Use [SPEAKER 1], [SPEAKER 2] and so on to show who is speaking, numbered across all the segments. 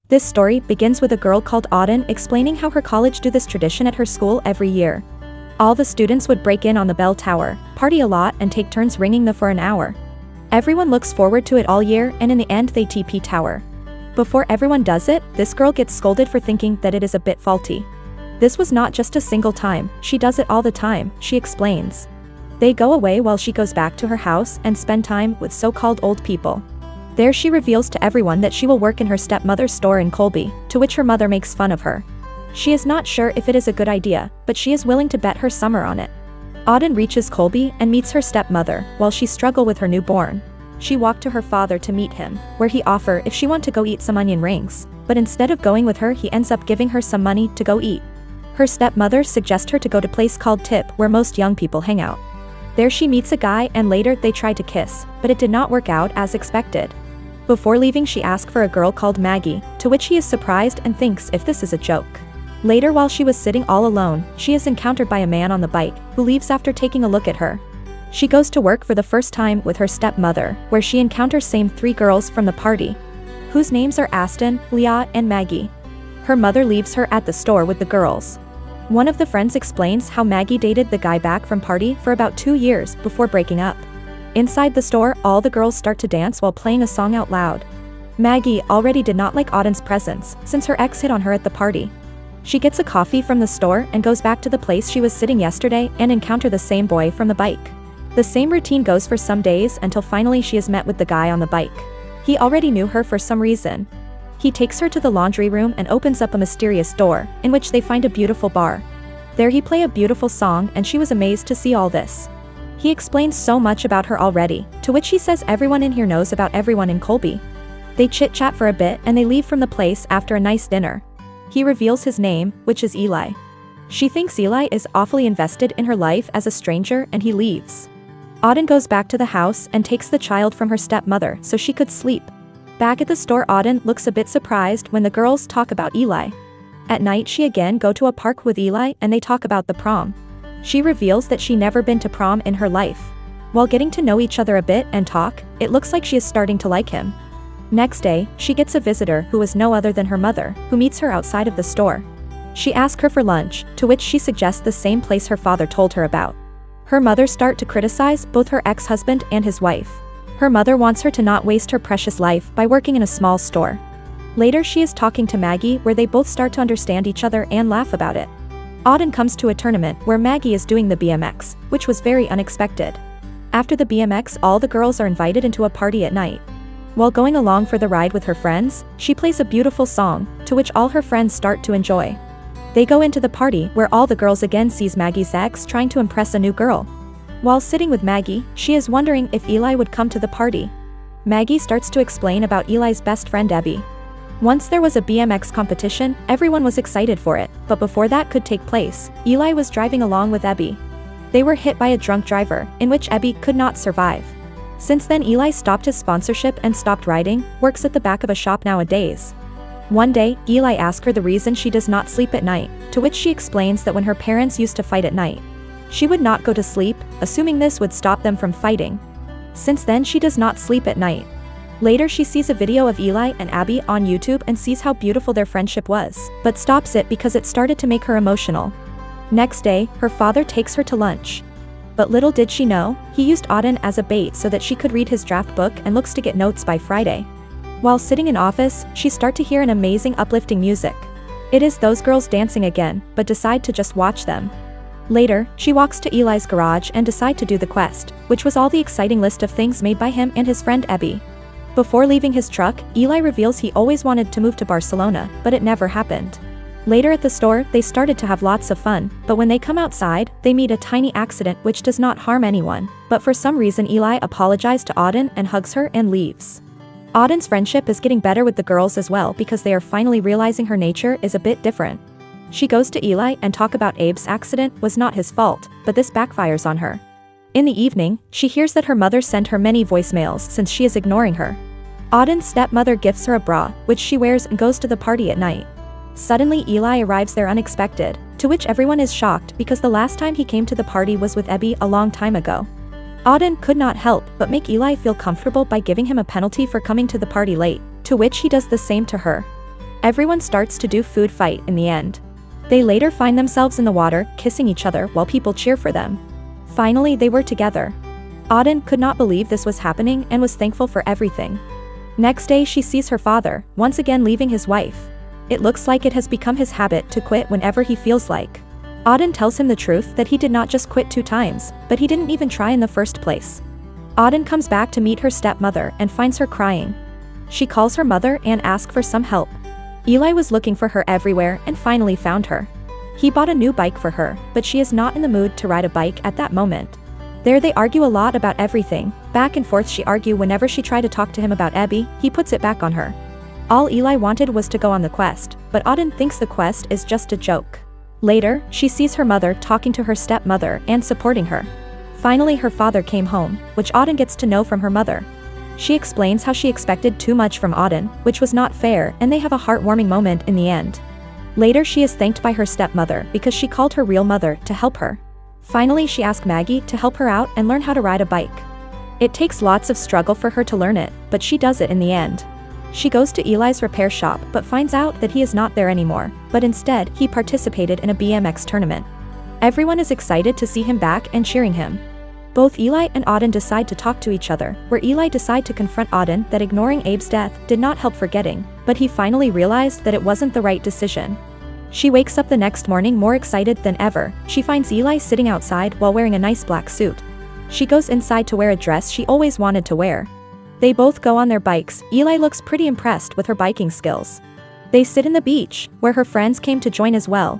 [SPEAKER 1] This story begins with a girl called Auden explaining how her college do this tradition at her school every year. All the students would break in on the bell tower, party a lot and take turns ringing the for an hour. Everyone looks forward to it all year and in the end they TP tower. Before everyone does it, this girl gets scolded for thinking that it is a bit faulty. This was not just a single time, she does it all the time, she explains. They go away while she goes back to her house and spend time with so-called old people. There she reveals to everyone that she will work in her stepmother's store in Colby, to which her mother makes fun of her. She is not sure if it is a good idea, but she is willing to bet her summer on it. Auden reaches Colby and meets her stepmother, while she struggles with her newborn. She walked to her father to meet him, where he offers if she wants to go eat some onion rings, but instead of going with her he ends up giving her some money to go eat. Her stepmother suggests her to go to a place called Tip where most young people hang out. There she meets a guy and later they try to kiss, but it did not work out as expected. Before leaving she asks for a girl called Maggie, to which he is surprised and thinks if this is a joke. Later while she was sitting all alone, she is encountered by a man on the bike, who leaves after taking a look at her. She goes to work for the first time with her stepmother, where she encounters same 3 girls from the party, whose names are Auden, Leah, and Maggie. Her mother leaves her at the store with the girls. One of the friends explains how Maggie dated the guy back from party for about 2 years before breaking up. Inside the store, all the girls start to dance while playing a song out loud. Maggie already did not like Auden's presence, since her ex hit on her at the party. She gets a coffee from the store and goes back to the place she was sitting yesterday and encounter the same boy from the bike. The same routine goes for some days until finally she is met with the guy on the bike. He already knew her for some reason. He takes her to the laundry room and opens up a mysterious door, in which they find a beautiful bar. There he play a beautiful song and she was amazed to see all this. He explains so much about her already, to which he says everyone in here knows about everyone in Colby. They chit-chat for a bit and they leave from the place after a nice dinner. He reveals his name, which is Eli. She thinks Eli is awfully invested in her life as a stranger and he leaves. Auden goes back to the house and takes the child from her stepmother so she could sleep. Back at the store Auden looks a bit surprised when the girls talk about Eli. At night she again go to a park with Eli and they talk about the prom. She reveals that she never been to prom in her life. While getting to know each other a bit and talk, it looks like she is starting to like him. Next day, she gets a visitor who is no other than her mother, who meets her outside of the store. She asks her for lunch, to which she suggests the same place her father told her about. Her mother starts to criticize both her ex-husband and his wife. Her mother wants her to not waste her precious life by working in a small store. Later she is talking to Maggie where they both start to understand each other and laugh about it. Auden comes to a tournament where Maggie is doing the BMX, which was very unexpected. After the BMX all the girls are invited into a party at night. While going along for the ride with her friends, she plays a beautiful song, to which all her friends start to enjoy. They go into the party where all the girls again sees Maggie's ex trying to impress a new girl. While sitting with Maggie, she is wondering if Eli would come to the party. Maggie starts to explain about Eli's best friend Abby. Once there was a BMX competition, everyone was excited for it, but before that could take place, Eli was driving along with Abby. They were hit by a drunk driver, in which Abby could not survive. Since then Eli stopped his sponsorship and stopped riding, works at the back of a shop nowadays. One day, Eli asks her the reason she does not sleep at night, to which she explains that when her parents used to fight at night, she would not go to sleep, assuming this would stop them from fighting. Since then she does not sleep at night. Later she sees a video of Eli and Abby on YouTube and sees how beautiful their friendship was, but stops it because it started to make her emotional. Next day, her father takes her to lunch. But little did she know, he used Auden as a bait so that she could read his draft book and looks to get notes by Friday. While sitting in office, she start to hear an amazing uplifting music. It is those girls dancing again, but decide to just watch them. Later, she walks to Eli's garage and decide to do the quest, which was all the exciting list of things made by him and his friend Abby. Before leaving his truck, Eli reveals he always wanted to move to Barcelona, but it never happened. Later at the store, they started to have lots of fun, but when they come outside, they meet a tiny accident which does not harm anyone, but for some reason Eli apologizes to Auden and hugs her and leaves. Auden's friendship is getting better with the girls as well because they are finally realizing her nature is a bit different. She goes to Eli and talk about Abe's accident was not his fault, but this backfires on her. In the evening, she hears that her mother sent her many voicemails since she is ignoring her. Auden's stepmother gifts her a bra, which she wears and goes to the party at night. Suddenly Eli arrives there unexpected, to which everyone is shocked because the last time he came to the party was with Abby a long time ago. Auden could not help but make Eli feel comfortable by giving him a penalty for coming to the party late, to which he does the same to her. Everyone starts to do food fight in the end. They later find themselves in the water, kissing each other while people cheer for them. Finally, they were together. Auden could not believe this was happening and was thankful for everything. Next day she sees her father, once again leaving his wife. It looks like it has become his habit to quit whenever he feels like. Auden tells him the truth that he did not just quit 2 times, but he didn't even try in the first place. Auden comes back to meet her stepmother and finds her crying. She calls her mother and asks for some help. Eli was looking for her everywhere and finally found her. He bought a new bike for her, but she is not in the mood to ride a bike at that moment. There they argue a lot about everything, back and forth she argue whenever she tried to talk to him about Abby, he puts it back on her. All Eli wanted was to go on the quest, but Auden thinks the quest is just a joke. Later, she sees her mother talking to her stepmother and supporting her. Finally her father came home, which Auden gets to know from her mother. She explains how she expected too much from Auden, which was not fair, and they have a heartwarming moment in the end. Later she is thanked by her stepmother because she called her real mother to help her. Finally she asked Maggie to help her out and learn how to ride a bike. It takes lots of struggle for her to learn it, but she does it in the end. She goes to Eli's repair shop but finds out that he is not there anymore, but instead he participated in a BMX tournament. Everyone is excited to see him back and cheering him. Both Eli and Auden decide to talk to each other, where Eli decides to confront Auden that ignoring Abe's death did not help forgetting, but he finally realized that it wasn't the right decision. She wakes up the next morning more excited than ever. She finds Eli sitting outside while wearing a nice black suit. She goes inside to wear a dress she always wanted to wear. They both go on their bikes. Eli looks pretty impressed with her biking skills. They sit in the beach, where her friends came to join as well.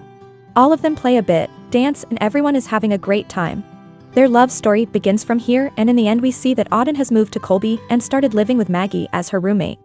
[SPEAKER 1] All of them play a bit, dance, and everyone is having a great time. Their love story begins from here, and in the end we see that Auden has moved to Colby and started living with Maggie as her roommate.